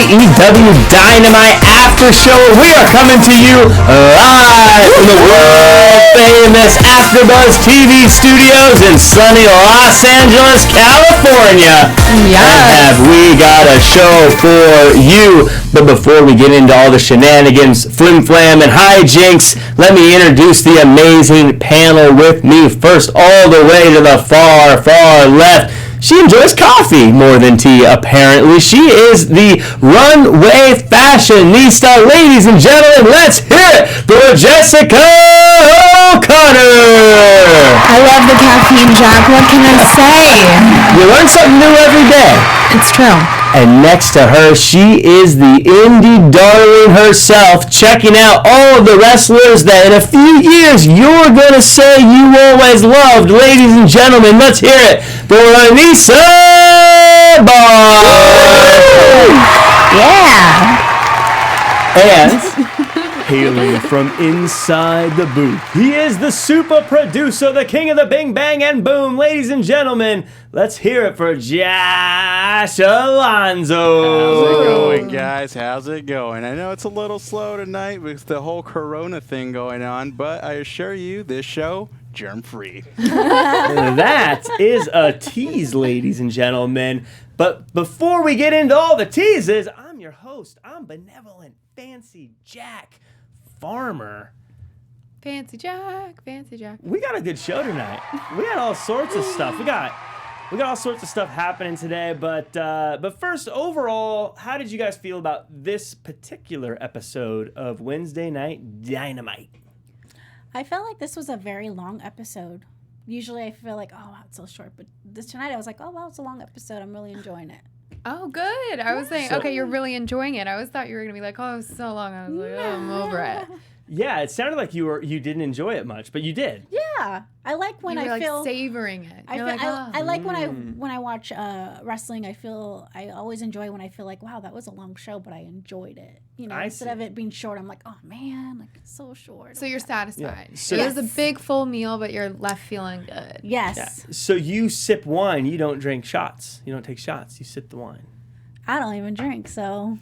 AEW Dynamite After Show. We are coming to you live from the world-famous AfterBuzz TV studios in sunny Los Angeles, California. Yes. And have we got a show for you. But before we get into all the shenanigans, flim-flam, and hijinks, let me introduce the amazing panel with me. First, all the way to the far, far left. She enjoys coffee more than tea, apparently. She is the runway fashionista. Ladies and gentlemen, let's hear it for Jessica O'Connor. I love the caffeine, Jack. What can I say? You learn something new every day. It's true. And next to her, she is the indie darling herself, checking out all of the wrestlers that in a few years you're going to say you always loved. Ladies and gentlemen, let's hear it for Anissa Barr. Yeah. And hailing from inside the booth, he is the super producer, the king of the bing bang and boom. Ladies and gentlemen, let's hear it for Josh Alonzo. How's it going, guys? How's it going? I know it's a little slow tonight with the whole corona thing going on, but I assure you, this show, germ-free. That is a tease, ladies and gentlemen. But before we get into all the teases, I'm your host. I'm benevolent, fancy Jack Farmer. Fancy Jack, fancy Jack. We got a good show tonight. We got all sorts of stuff. We got all sorts of stuff happening today. But first, overall, how did you guys feel about this particular episode of Wednesday Night Dynamite? I felt like this was a very long episode. Usually I feel like, oh, wow, it's so short. But tonight I was like, oh, wow, it's a long episode. I'm really enjoying it. Oh, good. I was saying, okay, you're really enjoying it. I always thought you were going to be like, oh, it was so long. I was like, oh, I'm over it. Yeah, it sounded like you didn't enjoy it much, but you did. Yeah, I like when I feel savoring it. I like when I watch wrestling. I always enjoy when I feel like, wow, that was a long show, but I enjoyed it. You know, instead of it being short, I'm like, oh man, like it's so short. So you're satisfied. Yeah. So it was a big full meal, but you're left feeling good. Yes. Yeah. So you sip wine. You don't drink shots. You don't take shots. You sip the wine. I don't even drink, so.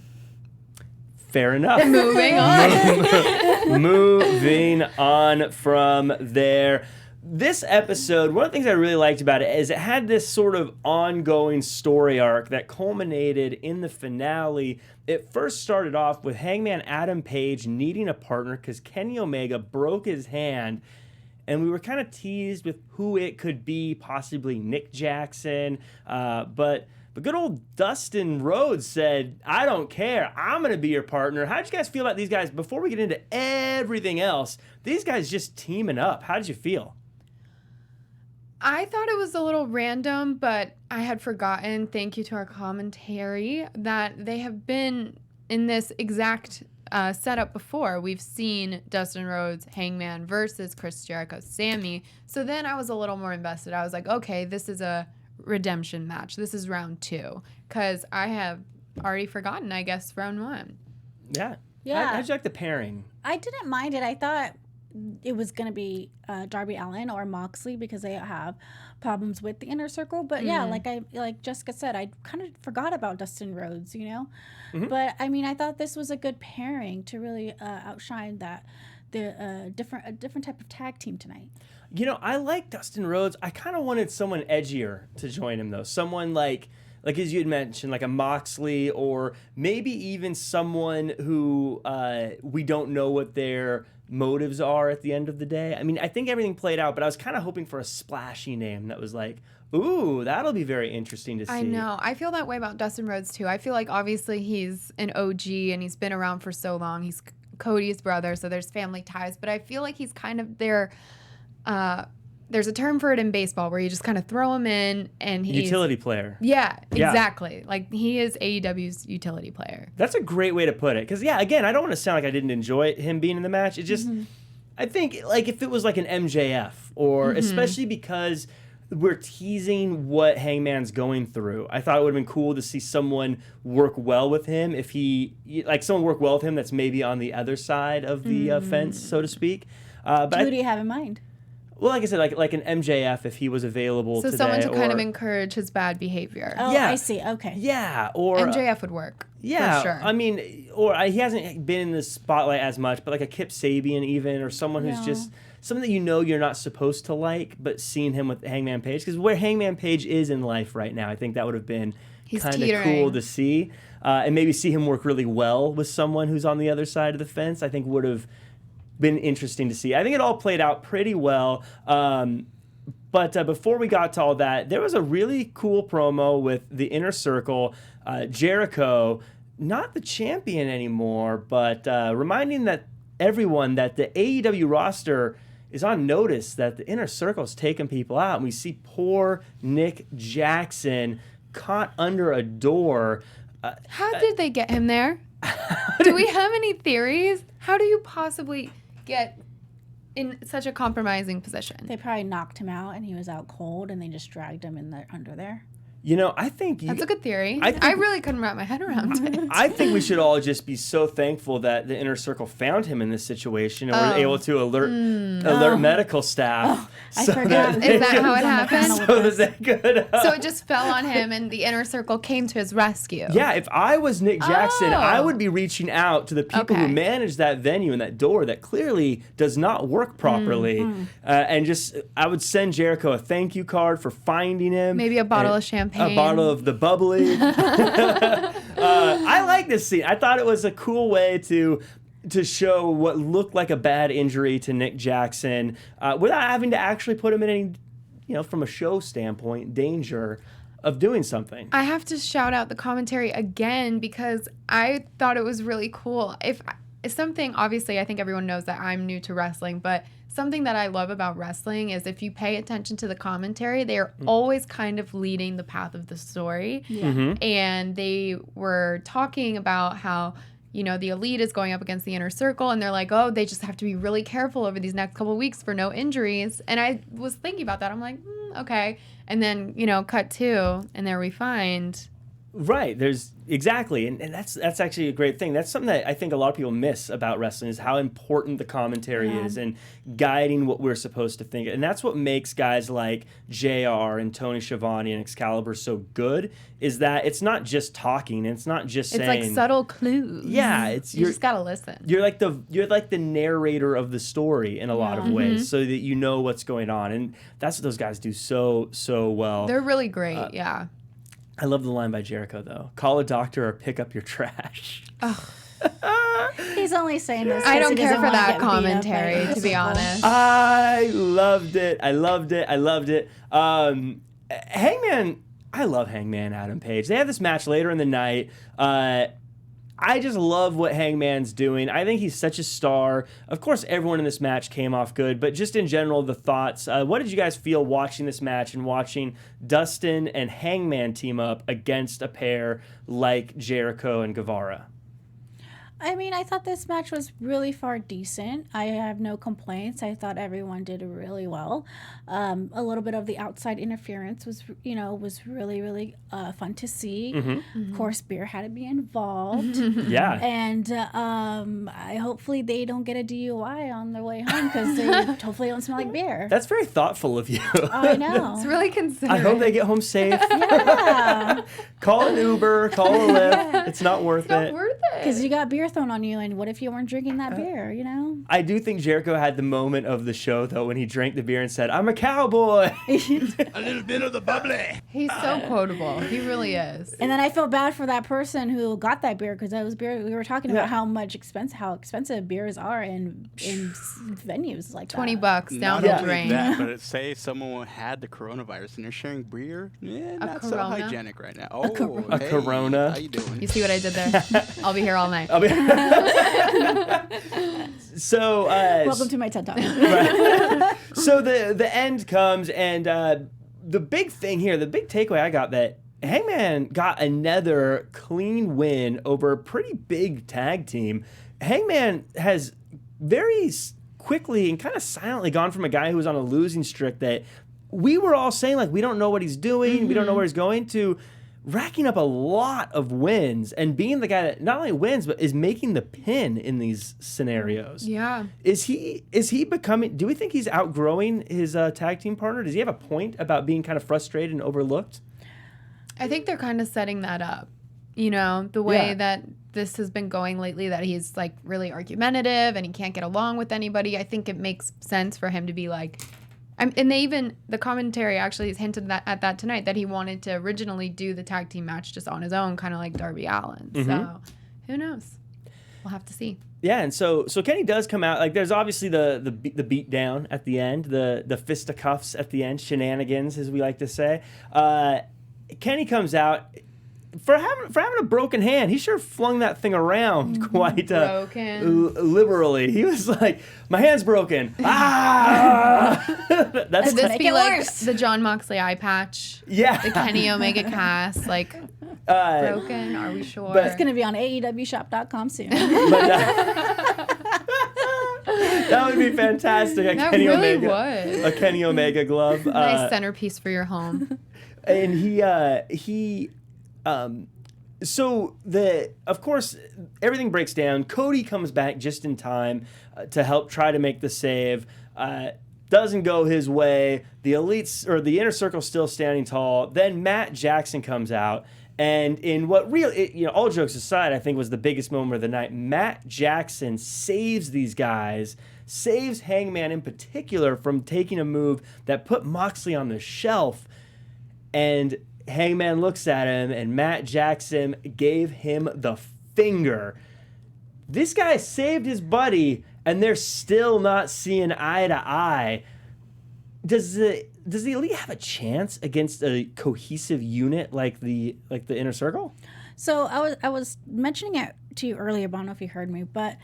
Fair enough. Moving on. Moving on from there. This episode, one of the things I really liked about it is it had this sort of ongoing story arc that culminated in the finale. It first started off with Hangman Adam Page needing a partner because Kenny Omega broke his hand. And we were kind of teased with who it could be, possibly Nick Jackson. But good old Dustin Rhodes said, I don't care. I'm going to be your partner. How did you guys feel about these guys? Before we get into everything else, these guys just teaming up. How did you feel? I thought it was a little random, but I had forgotten, thank you to our commentary, that they have been in this exact setup before. We've seen Dustin Rhodes, Hangman versus Chris Jericho, Sammy. So then I was a little more invested. I was like, okay, this is a redemption match. This is round 2 because I have already forgotten, I guess, round 1. Yeah. How'd you like the pairing? I didn't mind it. I thought it was going to be Darby Allin or Moxley because they have problems with the inner circle. But yeah, like Jessica said, I kind of forgot about Dustin Rhodes, you know. Mm-hmm. But I mean, I thought this was a good pairing to really outshine the different type of tag team tonight. You know, I like Dustin Rhodes. I kind of wanted someone edgier to join him, though. Someone like as you had mentioned, like a Moxley, or maybe even someone who we don't know what their motives are at the end of the day. I mean, I think everything played out, but I was kind of hoping for a splashy name that was like, ooh, that'll be very interesting to see. I know. I feel that way about Dustin Rhodes, too. I feel like, obviously, he's an OG, and he's been around for so long. He's Cody's brother, so there's family ties. But I feel like he's kind of their... there's a term for it in baseball where you just kind of throw him in and he's... Utility player. Yeah, exactly. Like, he is AEW's utility player. That's a great way to put it. Because, yeah, again, I don't want to sound like I didn't enjoy him being in the match. It just... Mm-hmm. I think, like, if it was like an MJF, or especially because we're teasing what Hangman's going through, I thought it would have been cool to see someone work well with him. If someone work well with him that's maybe on the other side of the fence, so to speak. Who do you have in mind? Well, like I said, like an MJF if he was available So today. someone to kind of encourage his bad behavior. Oh, Yeah. I see. Okay. Yeah, or MJF would work. yeah, For sure. I mean, or he hasn't been in the spotlight as much, but like a Kip Sabian even, or someone who's just someone that you're not supposed to like, but seeing him with Hangman Page, because where Hangman Page is in life right now, I think that would have been kind of cool to see, and maybe see him work really well with someone who's on the other side of the fence. I think would have been interesting to see. I think it all played out pretty well. But before we got to all that, there was a really cool promo with the Inner Circle. Jericho, not the champion anymore, but reminding everyone that the AEW roster is on notice that the Inner Circle is taking people out. And we see poor Nick Jackson caught under a door. How did they get him there? Do we have any theories? How do you possibly get in such a compromising position? They probably knocked him out and he was out cold and they just dragged him in there under there. I think That's a good theory. I really couldn't wrap my head around it. I think we should all just be so thankful that the Inner Circle found him in this situation and were able to alert medical staff. I forgot. Is that how it happened? So that they could. So it just fell on him and the Inner Circle came to his rescue. Yeah, if I was Nick Jackson, I would be reaching out to the people who manage that venue and that door that clearly does not work properly. And just, I would send Jericho a thank you card for finding him. Maybe a bottle of champagne. A bottle of the bubbly. I like this scene. I thought it was a cool way to show what looked like a bad injury to Nick Jackson without having to actually put him in any, from a show standpoint, danger of doing something. I have to shout out the commentary again because I thought it was really cool. If something, obviously, I think everyone knows that I'm new to wrestling, but something that I love about wrestling is if you pay attention to the commentary, they are always kind of leading the path of the story. Yeah. And they were talking about how, the Elite is going up against the Inner Circle, and they're like, oh, they just have to be really careful over these next couple of weeks for no injuries. And I was thinking about that. I'm like, okay. And then, cut to, and there we find. Right, there's exactly, and that's actually a great thing. That's something that I think a lot of people miss about wrestling is how important the commentary is and guiding what we're supposed to think. And that's what makes guys like JR and Tony Schiavone and Excalibur so good, is that it's not just talking, and it's not just saying. It's like subtle clues. Yeah, you just gotta listen. You're like the narrator of the story in a lot of ways, so that you know what's going on, and that's what those guys do so well. They're really great. Yeah. I love the line by Jericho, though. Call a doctor or pick up your trash. He's only saying this. I don't care for that commentary, to be honest. I loved it. Hangman, I love Hangman Adam Page. They have this match later in the night. I just love what Hangman's doing. I think he's such a star. Of course, everyone in this match came off good, but just in general, the thoughts. What did you guys feel watching this match and watching Dustin and Hangman team up against a pair like Jericho and Guevara? I mean, I thought this match was really far decent. I have no complaints. I thought everyone did really well. A little bit of the outside interference was really, really fun to see. Of course, Beer had to be involved. Yeah. And hopefully they don't get a DUI on their way home because they hopefully don't smell like beer. That's very thoughtful of you. I know. It's really considerate. I hope they get home safe. Yeah. Call an Uber, call a Lyft. It's not worth it. It's not worth it. Because you got beer thrown on you, and what if you weren't drinking that beer, I do think Jericho had the moment of the show, though, when he drank the beer and said, I'm a cowboy. A little bit of the bubbly. He's so quotable. He really is. And then I feel bad for that person who got that beer, because that was beer. We were talking about how expensive beers are in venues like $20 that. down Not the only drain. that, but say someone had the coronavirus and they're sharing beer. Not so Corona. hygienic right now. A Corona. How you doing? You see what I did there? I'll be here all night. So Welcome to my TED Talk. Right. So the end comes, and the big thing here, the big takeaway I got, that Hangman got another clean win over a pretty big tag team. Hangman has very quickly and kind of silently gone from a guy who was on a losing streak that we were all saying, like, we don't know what he's doing, we don't know where he's going, to racking up a lot of wins and being the guy that not only wins but is making the pin in these scenarios. Yeah. Is he becoming? Do we think he's outgrowing his tag team partner? Does he have a point about being kind of frustrated and overlooked? I think they're kind of setting that up. You know, the way that this has been going lately, that he's like really argumentative and he can't get along with anybody. I think it makes sense for him to be like. And the commentary actually has hinted at that tonight, that he wanted to originally do the tag team match just on his own, kind of like Darby Allin. Mm-hmm. So who knows? We'll have to see. Yeah, and so Kenny does come out. Like, there's obviously the beat down at the end, the fisticuffs at the end, shenanigans, as we like to say. Kenny comes out. For having a broken hand, he sure flung that thing around quite liberally. He was like, "My hand's broken." That's could this be like the Jon Moxley eye patch? Yeah, the Kenny Omega cast, like broken. Are we sure? But it's gonna be on AEWshop.com soon. That would be fantastic. That Kenny really Omega, would. A Kenny Omega glove. Nice centerpiece for your home. And he. Of course, everything breaks down. Cody comes back just in time to help try to make the save. Doesn't go his way. The elites or the inner circle still standing tall. Then Matt Jackson comes out, and in what all jokes aside, I think was the biggest moment of the night. Matt Jackson saves these guys, saves Hangman in particular from taking a move that put Moxley on the shelf, and Hangman looks at him, and Matt Jackson gave him the finger. This guy saved his buddy, and they're still not seeing eye to eye. Does the Elite have a chance against a cohesive unit like the Inner Circle? So I was mentioning it to you earlier, but I don't know if you heard me, but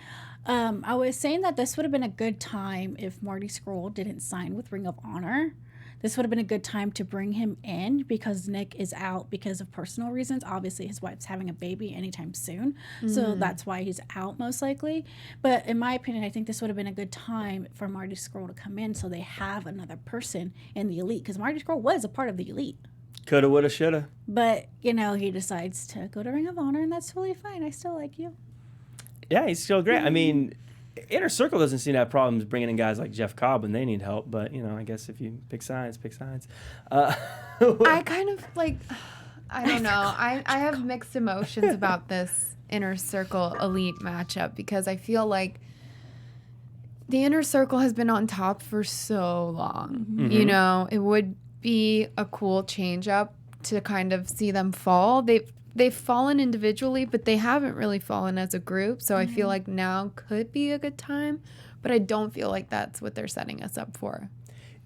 I was saying that this would have been a good time if Marty Scurll didn't sign with Ring of Honor. This would have been a good time to bring him in because Nick is out because of personal reasons. Obviously, his wife's having a baby anytime soon. So that's why he's out most likely. But in my opinion, I think this would have been a good time for Marty Scurll to come in so they have another person in the Elite. Because Marty Scurll was a part of the Elite. Coulda, woulda, shoulda. But, he decides to go to Ring of Honor, and that's totally fine. I still like you. Yeah, he's still great. I mean, Inner Circle doesn't seem to have problems bringing in guys like Jeff Cobb when they need help, but, I guess if you pick sides, pick sides. I kind of, I don't know. I have mixed emotions about this Inner Circle Elite matchup because I feel like the Inner Circle has been on top for so long. Mm-hmm. It would be a cool change up to kind of see them fall. They've fallen individually, but they haven't really fallen as a group. So I feel like now could be a good time, but I don't feel like that's what they're setting us up for.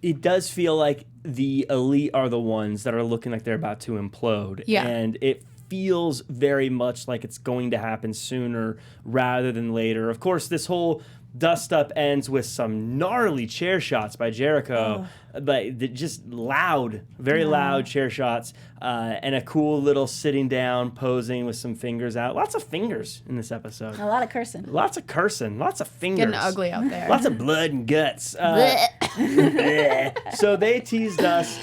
It does feel like the Elite are the ones that are looking like they're about to implode. Yeah. And it feels very much like it's going to happen sooner rather than later. Of course, this whole dust up ends with some gnarly chair shots by Jericho, but just loud, very loud chair shots, and a cool little sitting down posing with some fingers out. Lots of fingers in this episode. A lot of cursing. Lots of fingers. Getting ugly out there. Lots of blood and guts. So they teased us.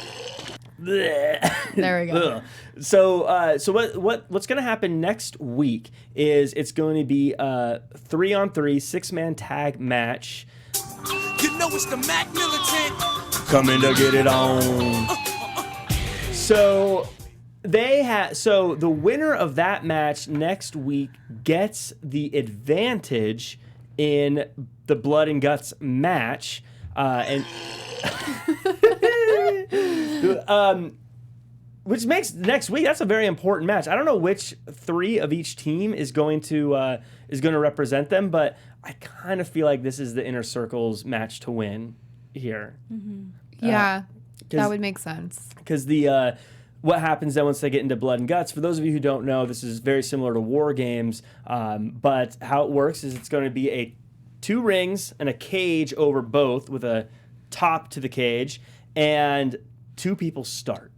There we go. So what's going to happen next week is it's going to be a 3-on-3 6-man tag match. It's the Mac Militant coming to get it on. So the winner of that match next week gets the advantage in the blood and guts match, which makes next week, that's a very important match. I don't know which 3 of each team is going to represent them, but I kind of feel like this is the Inner Circle's match to win here. Mm-hmm. Yeah, that would make sense. Because what happens then once they get into blood and guts, for those of you who don't know, this is very similar to War Games, but how it works is it's going to be 2 rings and a cage over both with a top to the cage, and 2 people start.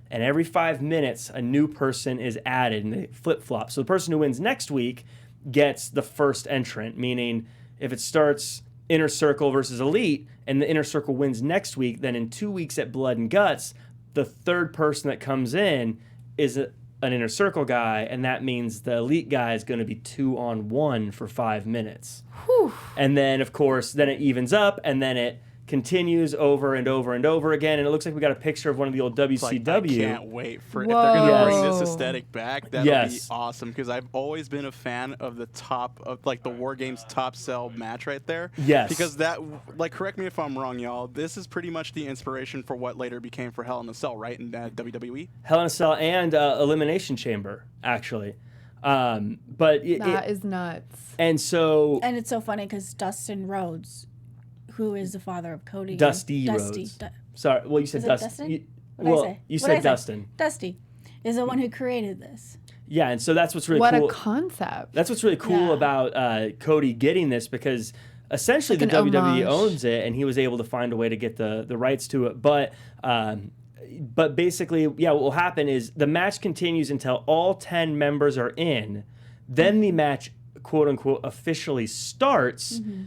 And every 5 minutes, a new person is added, and they flip-flop. So the person who wins next week gets the first entrant, meaning if it starts Inner Circle versus Elite, and the Inner Circle wins next week, then in 2 weeks at Blood and Guts, the third person that comes in is an inner circle guy, and that means the elite guy is going to be 2-on-1 for 5 minutes. Whew. And then, of course, then it evens up, and then it continues over and over and over again. And it looks like we got a picture of one of the old WCW. I can't wait for if they're going to bring this Whoa. aesthetic back. That'll be awesome because I've always been a fan of the top of like the War Games top sell match right there. Yes. Because that, like, correct me if I'm wrong, y'all. This is pretty much the inspiration for what later became for Hell in a Cell, right? In WWE. Hell in a Cell and Elimination Chamber, actually. But That is nuts. And it's so funny because Dustin Rhodes, who is the father of Cody. Dusty Rhodes. Sorry, well, you said Dustin. You said Dustin. Dusty is the one who created this. Yeah, and so that's what's really What cool. a concept. That's what's really cool about Cody getting this, because essentially Like the an WWE homage. owns it, and he was able to find a way to get the rights to it. But basically, yeah, what will happen is the match continues until all 10 members are in. Then the match, quote unquote, officially starts. Mm-hmm.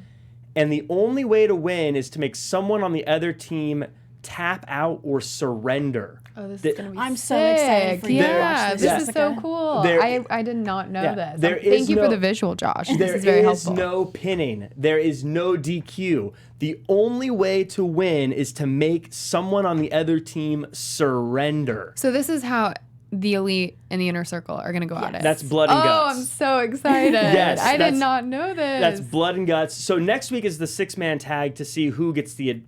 And the only way to win is to make someone on the other team tap out or surrender. Oh, this is gonna be I'm sick. so excited for you to watch Yeah, this, this is so Jessica. cool. I did not know Yeah, this. there is Thank you for no- the visual, Josh. This There is very is helpful. no pinning. There is no DQ. The only way to win is to make someone on the other team surrender. So this is how the elite and the inner circle are gonna go at it. That's blood and Oh, guts. I'm so excited. Yes, I did that's- not know this. That's blood and guts. So next week is the 6-man tag to see who gets the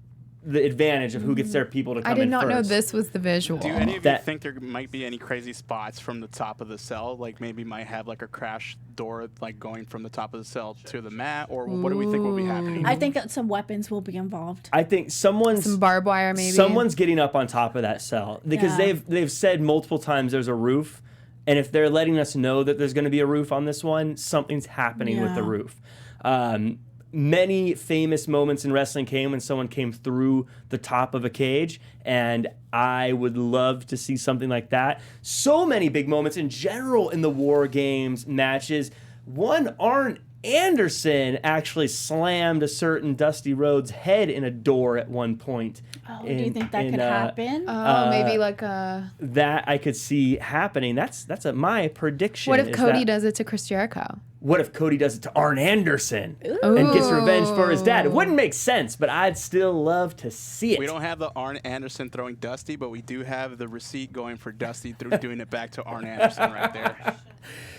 advantage of who gets their people to come I in did not know first. this was the visual. Do any of you That- think there might be any crazy spots from the top of the cell? Like maybe might have like a crash door like going from the top of the cell to the mat, or what do we think will be happening? I think that some weapons will be involved. I think Some barbed wire, maybe. someone's getting up on top of that cell, because Yeah. they've said multiple times there's a roof, and if they're letting us know that there's going to be a roof on this one, something's happening with the Yeah. roof. Many famous moments in wrestling came when someone came through the top of a cage, and I would love to see something like that. So many big moments in general in the War Games matches. One, Arn Anderson actually slammed a certain Dusty Rhodes' head in a door at one point. Oh, do you think that could happen? Maybe like a. That I could see happening. That's my prediction. What if is Cody that- does it to Chris Jericho? What if Cody does it to Arn Anderson and gets revenge for his dad? It wouldn't make sense, but I'd still love to see it. We don't have the Arn Anderson throwing Dusty, but we do have the receipt going for Dusty through doing it back to Arn Anderson right there.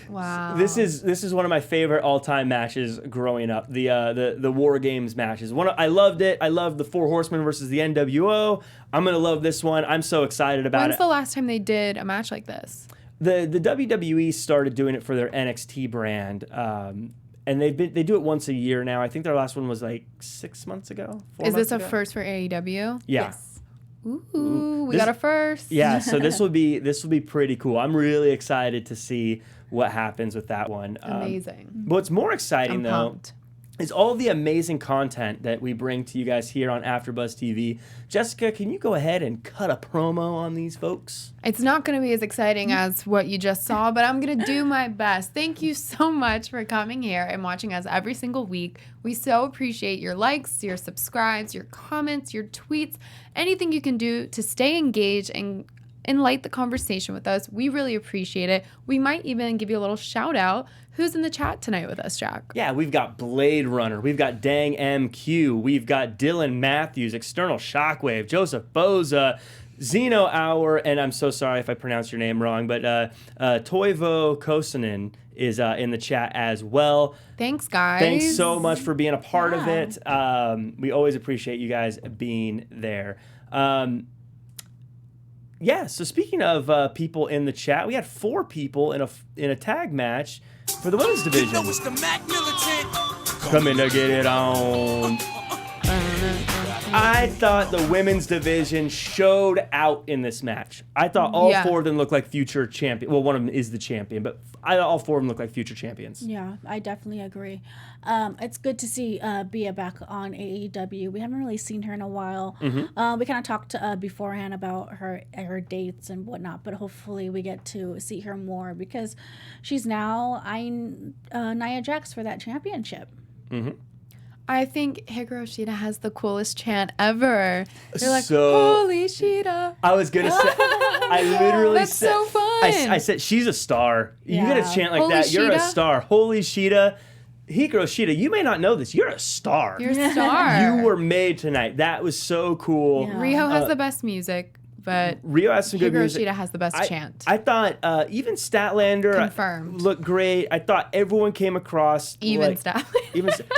Wow. This is one of my favorite all-time matches growing up. The War Games matches. I loved it. I loved the Four Horsemen versus the NWO. I'm gonna love this one. I'm so excited about When's it. the last time they did a match like this? The WWE started doing it for their NXT brand, and they do it once a year now. I think their last one was like 6 months ago. Is this a first for AEW? Yeah. Yes. Ooh, we This- got a first. Yeah, so this will be pretty cool. I'm really excited to see what happens with that one. Amazing. What's more exciting I'm though pumped. is all the amazing content that we bring to you guys here on AfterBuzz TV. Jessica, can you go ahead and cut a promo on these folks? It's not going to be as exciting as what you just saw, but I'm going to do my best. Thank you so much for coming here and watching us every single week. We so appreciate your likes, your subscribes, your comments, your tweets, anything you can do to stay engaged and enlighten the conversation with us. We really appreciate it. We might even give you a little shout out. Who's in the chat tonight with us, Jack? Yeah, we've got Blade Runner, we've got Dang MQ, we've got Dylan Matthews, External Shockwave, Joseph Boza, Zeno Hour, and I'm so sorry if I pronounced your name wrong, but Toivo Kosonen is in the chat as well. Thanks, guys. Thanks so much for being a part of it. We always appreciate you guys being there. Yeah, so speaking of people in the chat, we had 4 people in a tag match for the women's You division. know it's the Mac Militant. Coming to get it on. I thought the women's division showed out in this match. I thought all Yeah. 4 of them looked like future champions. Well, one of them is the champion, but I thought all 4 of them look like future champions. Yeah, I definitely agree. It's good to see Bea back on AEW. We haven't really seen her in a while. We kind of talked beforehand about her dates and whatnot, but hopefully we get to see her more because she's now eyeing Nia Jax for that championship. I think Hikaru Shida has the coolest chant ever. They're like, So- holy Shida. I was gonna say, I literally That's said, so fun. I said she's a star. You Yeah. get a chant like Holy that, you're a Shida? star. Holy Shida, Hikaru Shida. You may not know this. You're a star. You're a star. You were made tonight. That was so cool. Yeah. Rio has the best music, but Rio has some good Hikaru music. Shida has the best chant. I thought even Statlander Confirmed. looked great. I thought everyone came across Even like, stuff.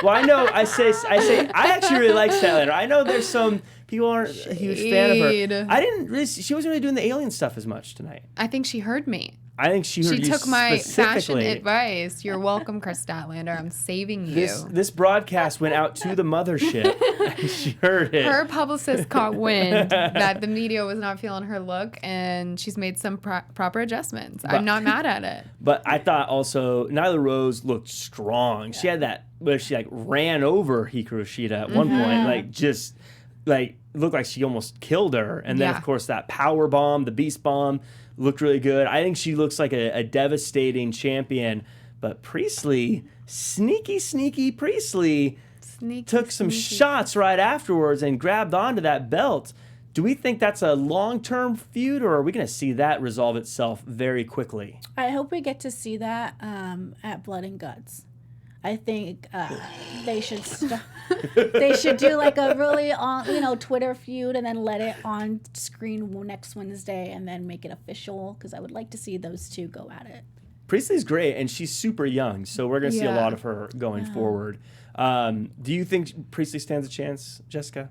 Well, I know. I say. I actually really like Statlander. I know there's some people aren't a huge fan of Shade. her. I didn't really. She wasn't really doing the alien stuff as much tonight. I think she heard me. I think she heard She you took my fashion specifically. advice. You're welcome, Chris Statlander. I'm saving you. This broadcast went out to the mothership. She heard it. Her publicist caught wind that the media was not feeling her look, and she's made some proper adjustments. I'm not mad at it. But I thought also Nyla Rose looked strong. She had that where she like ran over Hikaru Shida at one point, like just like looked like she almost killed her. And then Yeah. of course that power bomb, the beast bomb, looked really good. I think she looks like a devastating champion. But Priestly, sneaky Priestly, took some shots right afterwards and grabbed onto that belt. Do we think that's a long-term feud, or are we going to see that resolve itself very quickly? I hope we get to see that at Blood and Guts. I think they should they should do like a really Twitter feud and then let it on screen next Wednesday and then make it official, because I would like to see those two go at it. Priestley's great, and she's super young, so we're going to see a Yeah. lot of her going forward. Do you think Priestley stands a chance, Jessica?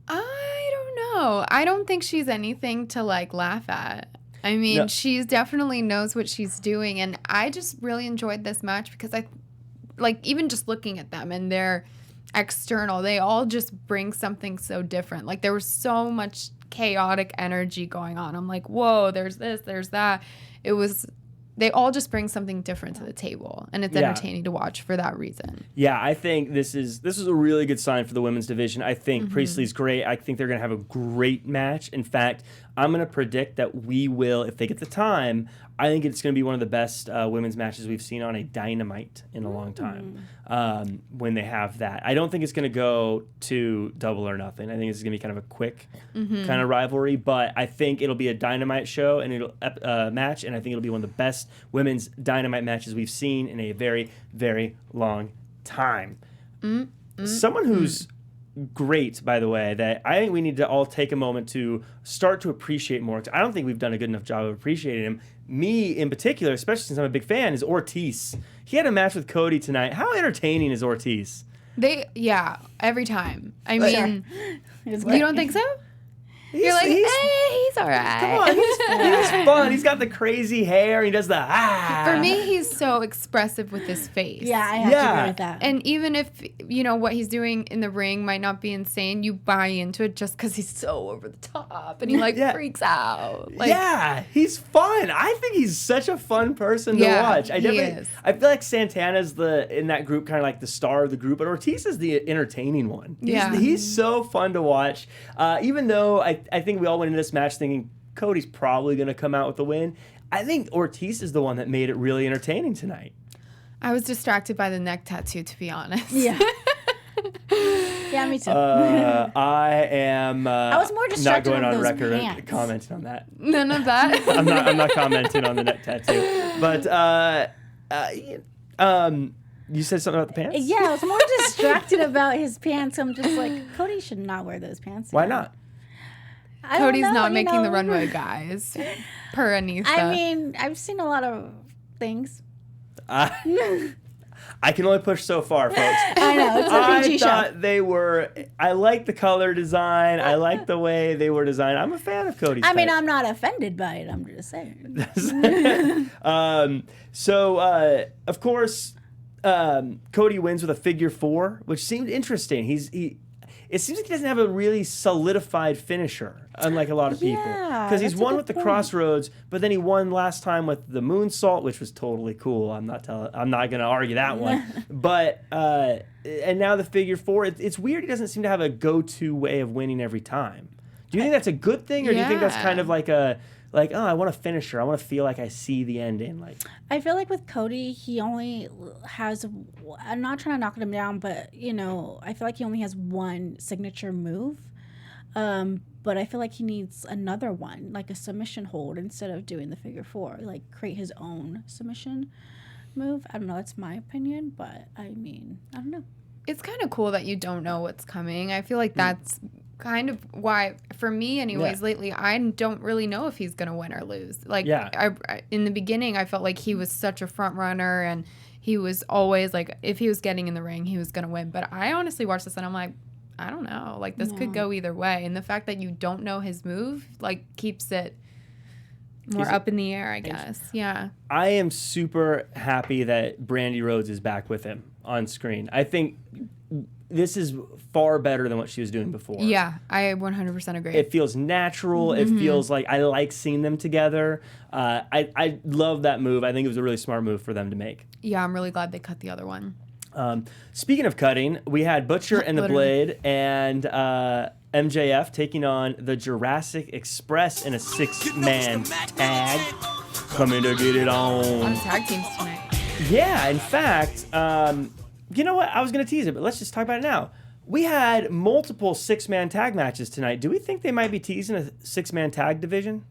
I don't know. I don't think she's anything to like laugh at. I mean, No. she definitely knows what she's doing, and I just really enjoyed this match because I, like, even just looking at them and their external, they all just bring something so different. Like, there was so much chaotic energy going on. I'm like, whoa, there's this, there's that. They all just bring something different to the table, and it's Yeah. entertaining to watch for that reason. Yeah, I think this is a really good sign for the women's division. I think Priestley's great. I think they're going to have a great match. In fact, I'm going to predict that we will, if they get the time, I think it's going to be one of the best women's matches we've seen on a Dynamite in a long time when they have that. I don't think it's going to go to Double or Nothing. I think it's going to be kind of a quick kind of rivalry, but I think it'll be a Dynamite show and it'll match, and I think it'll be one of the best women's Dynamite matches we've seen in a very, very long time. Someone who's great, by the way, that I think we need to all take a moment to start to appreciate more. I don't think we've done a good enough job of appreciating him. Me in particular, especially since I'm a big fan, is Ortiz. He had a match with Cody tonight. How entertaining is Ortiz? Every time. I mean, It's you don't think so? You're like, he's he's all right. come on, he's fun. He's got the crazy hair. He does the For me, he's so expressive with his face. Yeah, I have to agree with that. And even if, what he's doing in the ring might not be insane, you buy into it just because he's so over the top and he Yeah. freaks out. Like, yeah, he's fun. I think he's such a fun person to Yeah, watch. he is. I feel like Santana's in that group kind of like the star of the group, but Ortiz is the entertaining one. He's so fun to watch. Even though I think we all went into this match thinking Cody's probably going to come out with the win, I think Ortiz is the one that made it really entertaining tonight. I was distracted by the neck tattoo, to be honest. Yeah. Yeah, me too. I am I was more not distracted going with on those record pants. commenting on that. None of that. I'm not commenting on the neck tattoo. But you said something about the pants? Yeah, I was more distracted about his pants. I'm just like, Cody should not wear those pants. Why again. not? I don't Cody's know, not you making the know. runway, guys. Per Anissa. I mean, I've seen a lot of things. I can only push so far, folks. I know, it's a PG I show. thought they were. I like the color design. I like the way they were designed. I'm a fan of Cody's. I mean, tights. I'm not offended by it. I'm just saying. Of course, Cody wins with a figure four, which seemed interesting. It seems like he doesn't have a really solidified finisher, unlike a lot of people. Yeah, Because he's that's a won good with the point. crossroads, but then he won last time with the moonsault, which was totally cool. I'm not going to argue that one. But and now the figure four. It's weird. He doesn't seem to have a go-to way of winning every time. Do you think that's a good thing, or do you think that's Yeah. kind of like a like, oh, I want to finish her. I want to feel like I see the ending. Like, I feel like with Cody, he only has. I'm not trying to knock him down, but I feel like he only has one signature move. But I feel like he needs another one, like a submission hold, instead of doing the figure four. Like create his own submission move. I don't know. That's my opinion, but I mean, I don't know. It's kind of cool that you don't know what's coming. I feel like that's kind of why, for me anyways, lately, I don't really know if he's going to win or lose. Like, I, in the beginning, I felt like he was such a front runner, and he was always, like, if he was getting in the ring, he was going to win. But I honestly watched this, and I'm like, I don't know. Like, this could go either way. And the fact that you don't know his move, like, keeps it more up in the air, I guess. Yeah. I am super happy that Brandi Rhodes is back with him on screen. I think this is far better than what she was doing before. Yeah, I 100% agree. It feels natural. It feels like I like seeing them together. I love that move. I think it was a really smart move for them to make. Yeah, I'm really glad they cut the other one. Speaking of cutting, we had Butcher and the Blade and MJF taking on the Jurassic Express in a 6-man tag. Coming to get it A lot on. of tag teams tonight. Yeah, in fact, you know what? I was going to tease it, but let's just talk about it now. We had multiple 6-man tag matches tonight. Do we think they might be teasing a 6-man tag division?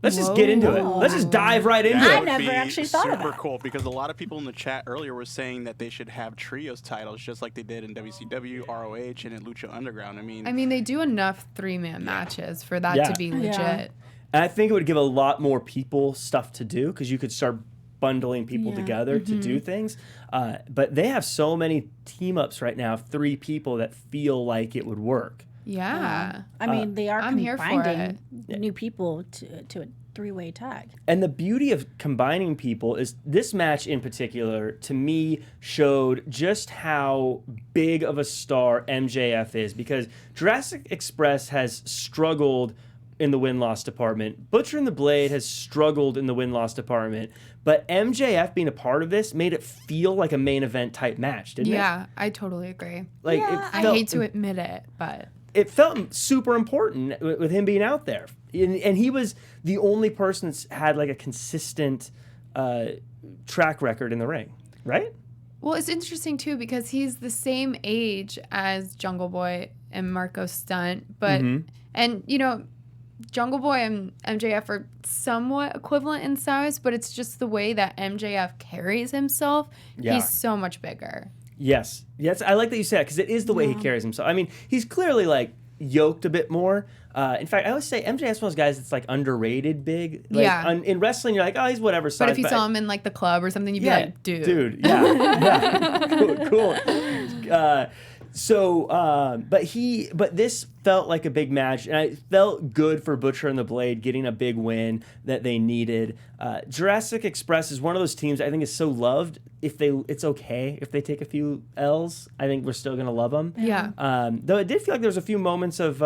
Let's just get into it. Let's just dive right into I it. never actually thought of super that. cool because a lot of people in the chat earlier were saying that they should have trios titles just like they did in WCW, ROH, and in Lucha Underground. I mean, they do enough 3-man matches for that to be legit. Yeah. And I think it would give a lot more people stuff to do because you could start bundling people together to do things. But they have so many team-ups right now of 3 people that feel like it would work. Yeah. I mean, they are I'm here for combining new people to a 3-way tag. And the beauty of combining people is this match in particular, to me, showed just how big of a star MJF is because Jurassic Express has struggled in the win-loss department. Butcher and the Blade has struggled in the win-loss department. But MJF being a part of this made it feel like a main event type match, didn't it? Yeah, I totally agree. Like I hate to admit it, but it felt super important with him being out there. And he was the only person that's had like a consistent track record in the ring, right? well, it's interesting too because he's the same age as Jungle Boy and Marco Stunt, but and you know, Jungle Boy and MJF are somewhat equivalent in size, but it's just the way that MJF carries himself. Yeah. He's so much bigger. Yes. I like that you said it because it is the way he carries himself. I mean, he's clearly like yoked a bit more. In fact, I always say MJF's one of those guys that's like underraid big. Like, Yeah. In wrestling, you're like, oh, he's whatever size. But if you saw him in like the club or something, you'd be like, dude. Yeah. Cool. But this felt like a big match, and it felt good for Butcher and the Blade getting a big win that they needed. Jurassic Express is one of those teams I think is so loved. It's okay if they take a few L's. I think we're still gonna love them. Yeah. Though it did feel like there was a few moments of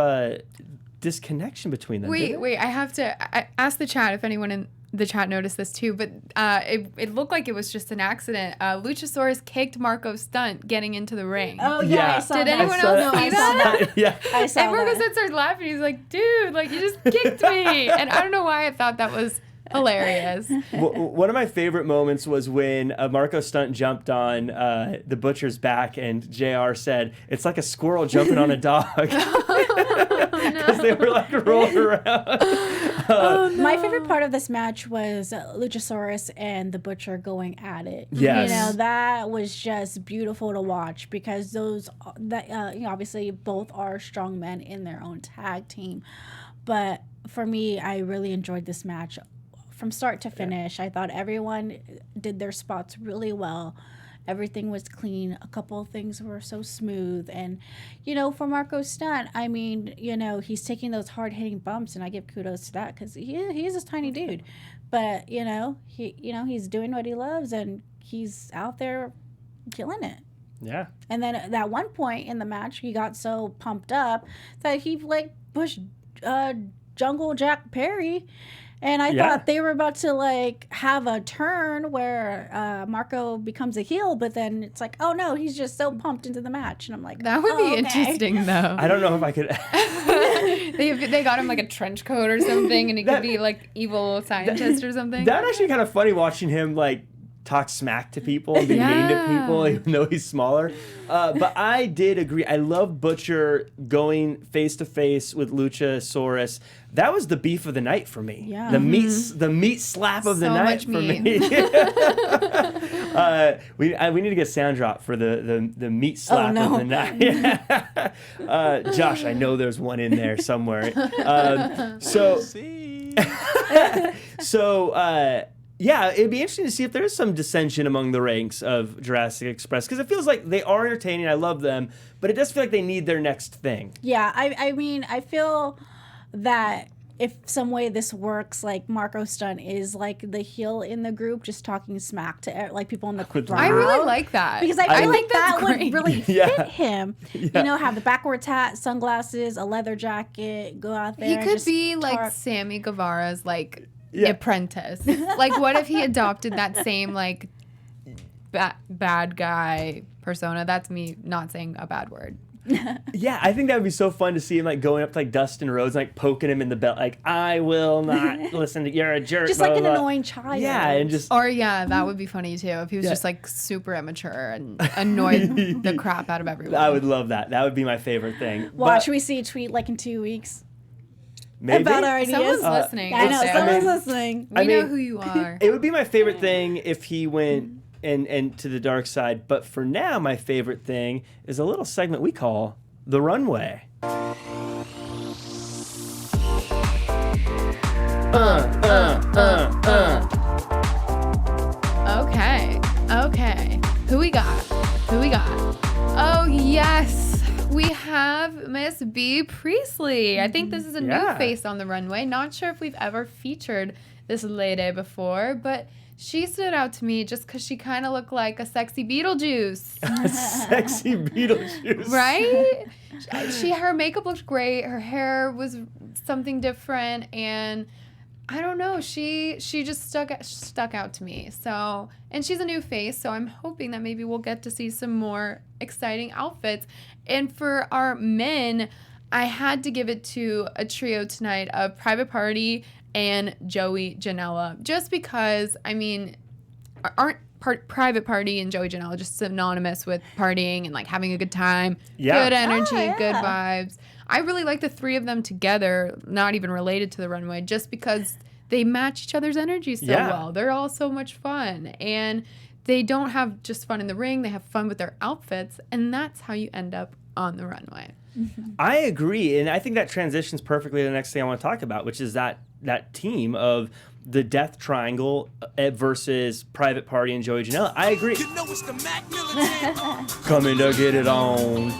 disconnection between them. Wait, I have to ask the chat if anyone in the chat noticed this too, but it looked like it was just an accident. Luchasaurus kicked Marco Stunt getting into the ring. Oh, yeah. Yeah. I saw Did that. anyone else see I saw that? Yeah. I saw And Marco that. Stunt started laughing. He's like, dude, like you just kicked me. And I don't know why I thought that was hilarious. One of my favorite moments was when Marco Stunt jumped on the Butcher's back and JR said, it's like a squirrel jumping on a dog. Because they were like rolling around. My favorite part of this match was Luchasaurus and the Butcher going at it. Yes. You know, that was just beautiful to watch because obviously both are strong men in their own tag team. But for me, I really enjoyed this match from start to finish. I thought everyone did their spots really well. Everything was clean. A couple of things were so smooth. And, you know, for Marco Stunt, I mean, you know, he's taking those hard-hitting bumps, and I give kudos to that because he is a tiny dude. But, he's doing what he loves, and he's out there killing it. Yeah. And then at that one point in the match, he got so pumped up that he, like, pushed Jungle Jack Perry. And I thought they were about to, like, have a turn where Marco becomes a heel, but then it's like, oh, no, he's just so pumped into the match. And I'm like, That would be interesting, though. I don't know if I could. They got him like a trench coat or something, and he could be like evil scientist or something. That would actually be kind of funny watching him like talk smack to people and be mean to people, even though he's smaller. But I did agree. I love Butcher going face to face with Luchasaurus. That was the beef of the night for me. Yeah. The meat slap of the So night much for meat. me. We need to get sound drop for the meat slap of the night. Josh, I know there's one in there somewhere. Yeah, it'd be interesting to see if there is some dissension among the ranks of Jurassic Express, because it feels like they are entertaining. I love them, but it does feel like they need their next thing. Yeah, I mean, I feel that if some way this works, like Marco Stunt is like the heel in the group, just talking smack to like people in the crowd. I really like that because I feel like that that's would great. really fit him. You know, have the backwards hat, sunglasses, a leather jacket, go out there. He and could just be like talk. Sammy Guevara's like apprentice. Like, what if he adopted that same like bad guy persona? That's me not saying a bad word. Yeah, I think that would be so fun to see him like going up to like Dustin Rhodes, like poking him in the belt, like I will not listen to you're a jerk. Just blah, like blah, an blah. annoying child. Yeah, and just Or that would be funny too if he was just like super immature and annoyed the crap out of everyone. I would love that. That would be my favorite thing. Watch, But we see a tweet like in 2 weeks maybe about our ideas. Someone's listening. I know, out there. someone's listening. We know who you are. It would be my favorite thing if he went and to the dark side. But for now, my favorite thing is a little segment we call the runway. Okay. Who we got? Oh, yes. We have Miss Bea Priestly. I think this is a new face on the runway. Not sure if we've ever featured this lady before, but she stood out to me just because she kind of looked like a sexy Beetlejuice. Sexy Beetlejuice. Right? Her makeup looked great. Her hair was something different, and I don't know. She just stuck out to me. So, and she's a new face, so I'm hoping that maybe we'll get to see some more exciting outfits. And for our men, I had to give it to a trio tonight of Private Party and Joey Janela, just because, I mean, aren't Private Party and Joey Janela just synonymous with partying and like having a good time, good energy, good vibes. I really like the three of them together, not even related to the runway, just because they match each other's energy so well. They're all so much fun, and they don't have just fun in the ring, they have fun with their outfits, and that's how you end up on the runway. I agree, and I think that transitions perfectly to the next thing I want to talk about, which is that team of the Death Triangle versus Private Party and Joey Janela. I agree. You know it's the Mac Militant. Coming to get it on.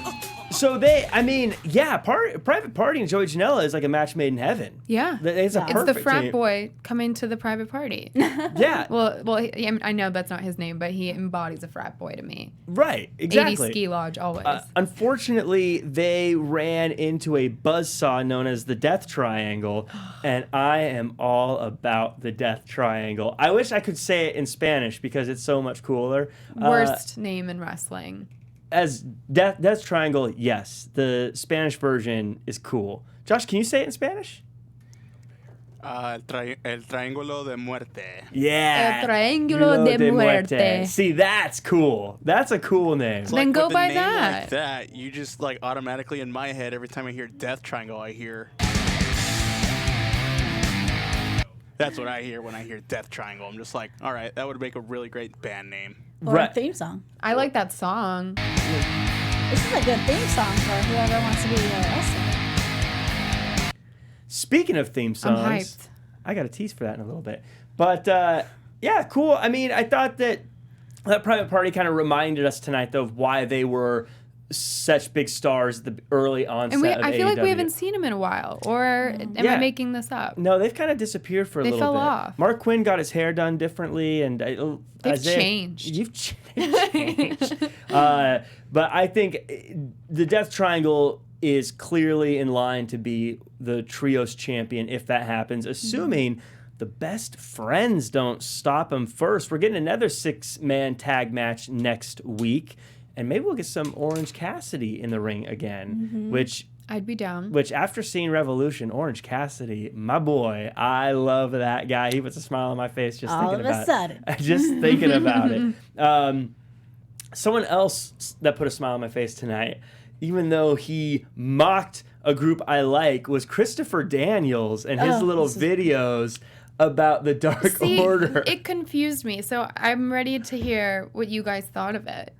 So Private Party and Joey Janela is like a match made in heaven. Yeah. It's a perfect It's the frat team. boy coming to the Private Party. Yeah. Well, I know that's not his name, but he embodies a frat boy to me. Right, exactly. 80 ski lodge, always. Unfortunately, they ran into a buzzsaw known as the Death Triangle, and I am all about the Death Triangle. I wish I could say it in Spanish because it's so much cooler. Worst name in wrestling. As Death Triangle, yes. The Spanish version is cool. Josh, can you say it in Spanish? El Triángulo de Muerte. Yeah. El Triángulo de Muerte. See, that's cool. That's a cool name. It's Then go with a by name that. Like that, you just like automatically in my head, every time I hear Death Triangle, I hear. That's what I hear when I hear Death Triangle. I'm just like, all right, that would make a really great band name. Or a theme song. I like that song. This is a good theme song for whoever wants to be a wrestler. Speaking of theme songs, I'm hyped. I got a tease for that in a little bit. But yeah, cool. I mean, I thought that Private Party kind of reminded us tonight, though, of why they were such big stars at the early onset And of I feel like we AEW. haven't seen him in a while. Or am I making this up? No, they've kind of disappeared for a They little fell bit. off. Mark Quinn got his hair done differently, and They've changed. You've changed. But I think the Death Triangle is clearly in line to be the Trios champion if that happens, assuming the Best Friends don't stop them first. We're getting another 6-man tag match next week. And maybe we'll get some Orange Cassidy in the ring again, which I'd be down. Which, after seeing Revolution, Orange Cassidy, my boy, I love that guy. He puts a smile on my face just thinking about it. Just thinking about it. Someone else that put a smile on my face tonight, even though he mocked a group I like, was Christopher Daniels and his little videos about the Dark Order. It confused me, so I'm ready to hear what you guys thought of it.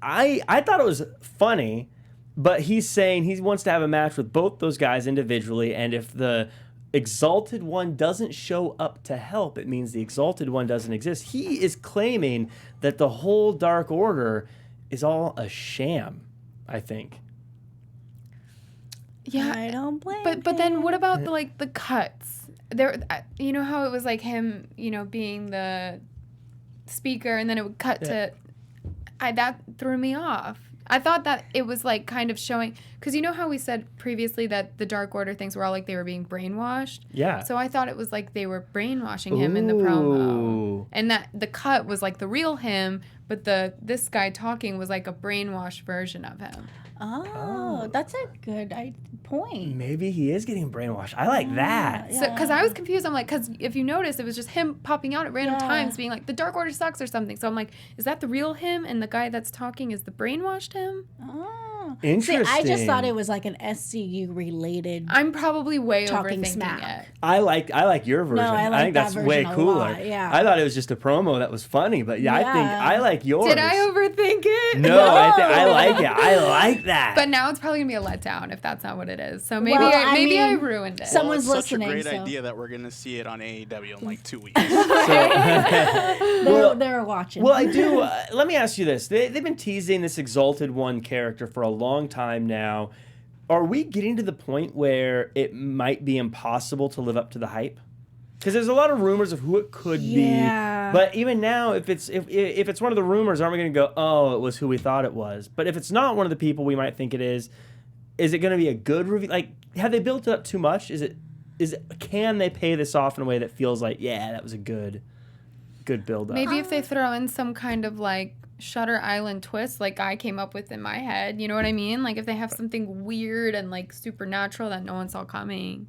I thought it was funny, but he's saying he wants to have a match with both those guys individually, and if the Exalted One doesn't show up to help, it means the Exalted One doesn't exist. He is claiming that the whole Dark Order is all a sham, I think. Yeah, I don't blame But then what about the cuts? There, you know how it was like him, being the speaker, and then it would cut to. That threw me off. I thought that it was like kind of showing, because you know how we said previously that the Dark Order things were all like they were being brainwashed? Yeah. So I thought it was like they were brainwashing him in the promo. And that the cut was like the real him, but this guy talking was like a brainwashed version of him. Oh, that's a good point. Maybe he is getting brainwashed. I like that. So, because I was confused. I'm like, because if you notice, it was just him popping out at random times being like, the Dark Order sucks or something. So I'm like, is that the real him? And the guy that's talking is the brainwashed him? Oh. Interesting. See, I just thought it was like an SCU related. I'm probably way Talking overthinking smack. it. I like your version. No, I like think that that's version way a cooler. lot, yeah. I thought it was just a promo that was funny, but I think I like yours. Did I overthink it? No, I like it. I like that. But now it's probably gonna be a letdown if that's not what it is. So maybe Well, I mean, ruined it. someone's Well, it's such listening, a great so- idea that we're going to see it on AEW in like 2 weeks. They're watching. Well, I do. Let me ask you this. They've been teasing this Exalted One character for a long time now. Are we getting to the point where it might be impossible to live up to the hype? Because there's a lot of rumors of who it could be. But even now, if it's one of the rumors, aren't we going to go, oh, it was who we thought it was? But if it's not one of the people we might think it is it going to be a good review? Like, have they built it up too much? Can they pay this off in a way that feels like, yeah, that was a good build up? Maybe if they throw in some kind of like Shutter Island twist like I came up with in my head, you know what I mean? Like if they have something weird and like supernatural that no one saw coming.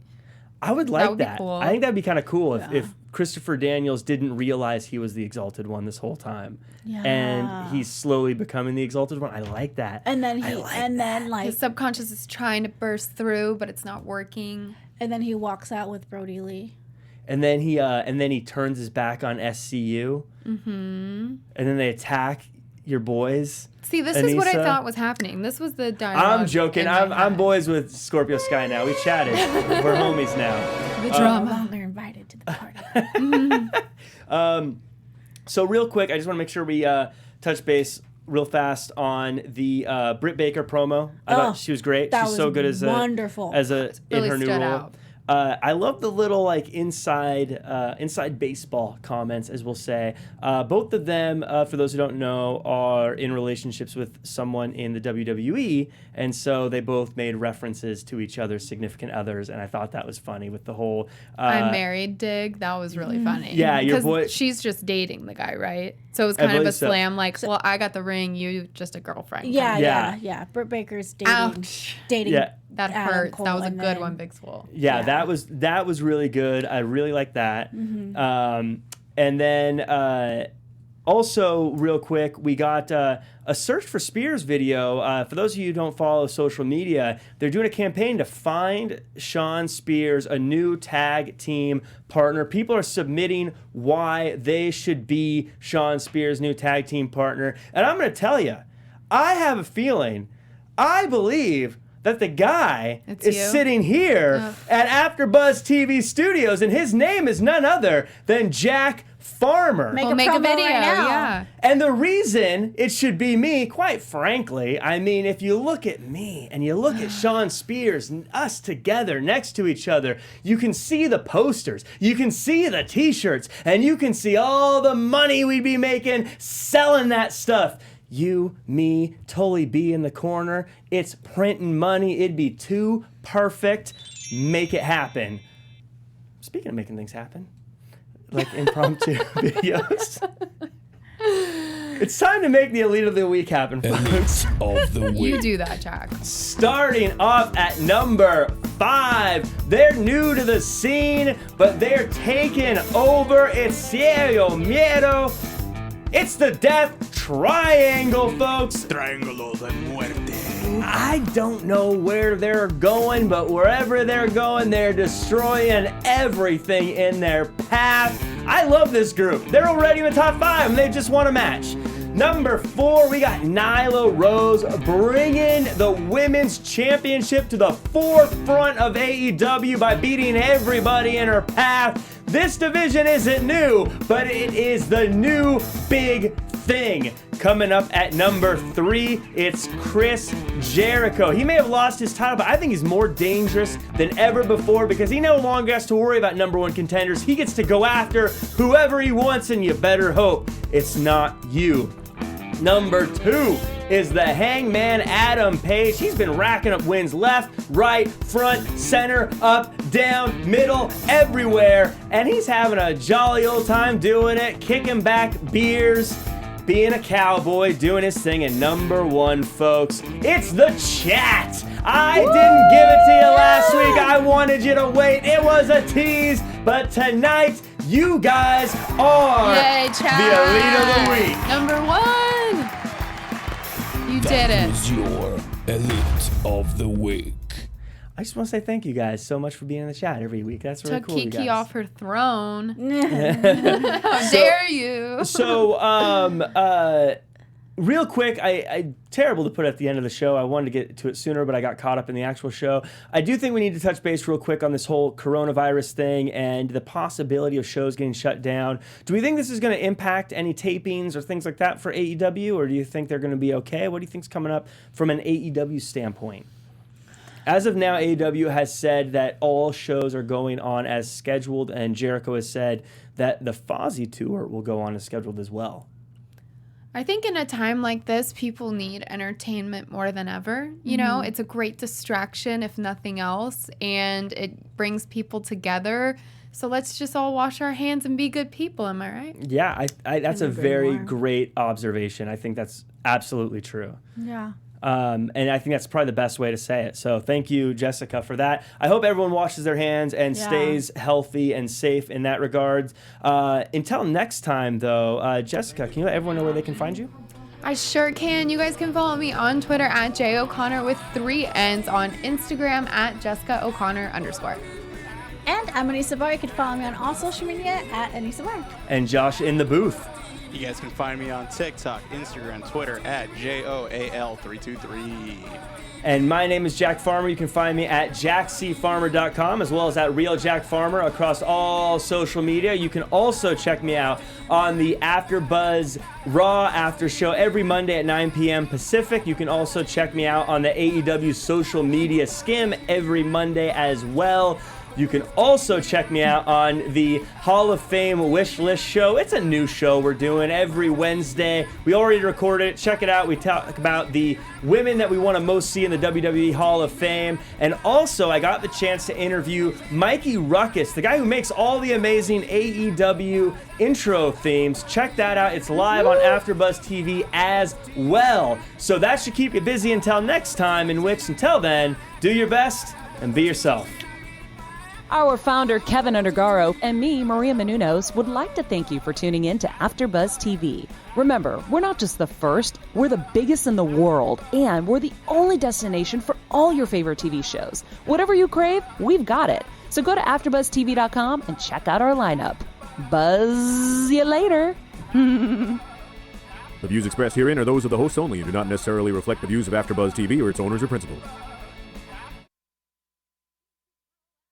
I would like would be that. cool. I think that'd be kind of cool if Christopher Daniels didn't realize he was the Exalted One this whole time, and he's slowly becoming the Exalted One. I like that. And then His subconscious is trying to burst through, but it's not working. And then he walks out with Brody Lee. And then he turns his back on SCU. Mm-hmm. And then they attack your boys. See, this Anissa. is what I thought was happening. This was the dialogue. I'm joking. I'm boys with Scorpio Sky now. We chatted. We're homies now. The No drama. longer invited to the party. So real quick, I just want to make sure we touch base real fast on the Britt Baker promo. I thought she was great. That She's was so good as wonderful. in Really her new stood role. out. I love the little like inside baseball comments, as we'll say. Both of them, for those who don't know, are in relationships with someone in the WWE, and so they both made references to each other's significant others, and I thought that was funny with the whole I'm married dig. That was really funny. Yeah, your 'Cause boy- she's just dating the guy, right? So it was kind of a believe so. slam, like, well, I got the ring, you just a girlfriend. Yeah. Britt Baker's dating. Ouch. Dating. Yeah. That Adam hurts. Cole, That was a and good then- one, Big Swole. Yeah, that was really good. I really like that. And then also, real quick, we got a Search for Spears video. For those of you who don't follow social media, they're doing a campaign to find Sean Spears a new tag team partner. People are submitting why they should be Sean Spears' new tag team partner. And I'm going to tell you, I have a feeling, I believe that the guy It's is you? sitting here at AfterBuzz TV studios, and his name is none other than Jack Farmer. Make We'll a make a promo video, right now. yeah. And the reason it should be me, quite frankly, I mean, if you look at me and you look at Sean Spears and us together next to each other, you can see the posters, you can see the t-shirts, and you can see all the money we'd be making selling that stuff. You, me, Tully B in the corner. It's printing money. It'd be too perfect. Make it happen. Speaking of making things happen, like impromptu videos. It's time to make the Elite of the Week happen, folks. Of the week. You do that, Jack. Starting off at number 5. They're new to the scene, but they're taking over. It's Serio Miedo. It's the Death Triangle, folks. Triángulo de Muerte. I don't know where they're going, but wherever they're going, they're destroying everything in their path. I love this group. They're already in the top 5, and they just won a match. Number 4, we got Nyla Rose bringing the Women's Championship to the forefront of AEW by beating everybody in her path. This division isn't new, but it is the new big thing. Coming up at number 3, it's Chris Jericho. He may have lost his title, but I think he's more dangerous than ever before because he no longer has to worry about number 1 contenders. He gets to go after whoever he wants, and you better hope it's not you. Number 2 is the Hangman Adam Page. He's been racking up wins left, right, front, center, up, down, middle, everywhere. And he's having a jolly old time doing it, kicking back beers, being a cowboy, doing his thing. And number 1, folks, it's the Chat. I didn't give it to you last week. I wanted you to wait. It was a tease. But tonight, you guys are Yay, Chat. the Elite of the Week. Number 1. You did it. Was your Elite of the Week. I just want to say thank you guys so much for being in the chat every week. That's really Took cool, you Kiki guys. off her throne. How dare you? So, real quick, I terrible to put at the end of the show. I wanted to get to it sooner, but I got caught up in the actual show. I do think we need to touch base real quick on this whole coronavirus thing and the possibility of shows getting shut down. Do we think this is going to impact any tapings or things like that for AEW, or do you think they're going to be okay? What do you think's coming up from an AEW standpoint? As of now, AEW has said that all shows are going on as scheduled, and Jericho has said that the Fozzy tour will go on as scheduled as well. I think in a time like this, people need entertainment more than ever. You know, it's a great distraction, if nothing else, and it brings people together. So let's just all wash our hands and be good people. Am I right? Yeah, that's a very great observation. I think that's absolutely true. Yeah. And I think that's probably the best way to say it. So thank you, Jessica, for that. I hope everyone washes their hands and stays healthy and safe in that regard. Until next time, though, Jessica, can you let everyone know where they can find you? I sure can. You guys can follow me on Twitter at @JO'Connor with 3 N's, on Instagram at @JessicaO'Connor_. And I'm Anissa Barr. You can follow me on all social media at Anissa Barr. And Josh in the booth. You guys can find me on TikTok, Instagram, Twitter at JOAL323. And my name is Jack Farmer. You can find me at jackcfarmer.com as well as at Real Jack Farmer across all social media. You can also check me out on the AfterBuzz Raw After Show every Monday at 9 p.m. Pacific. You can also check me out on the AEW social media skim every Monday as well. You can also check me out on the Hall of Fame Wish List show. It's a new show we're doing every Wednesday. We already recorded it. Check it out. We talk about the women that we want to most see in the WWE Hall of Fame. And also, I got the chance to interview Mikey Ruckus, the guy who makes all the amazing AEW intro themes. Check that out. It's live on AfterBuzz TV as well. So that should keep you busy until next time, in which, until then, do your best and be yourself. Our founder, Keven Undergaro, and me, Maria Menounos, would like to thank you for tuning in to AfterBuzz TV. Remember, we're not just the first, we're the biggest in the world, and we're the only destination for all your favorite TV shows. Whatever you crave, we've got it. So go to AfterBuzzTV.com and check out our lineup. Buzz you later. The views expressed herein are those of the hosts only and do not necessarily reflect the views of AfterBuzz TV or its owners or principals.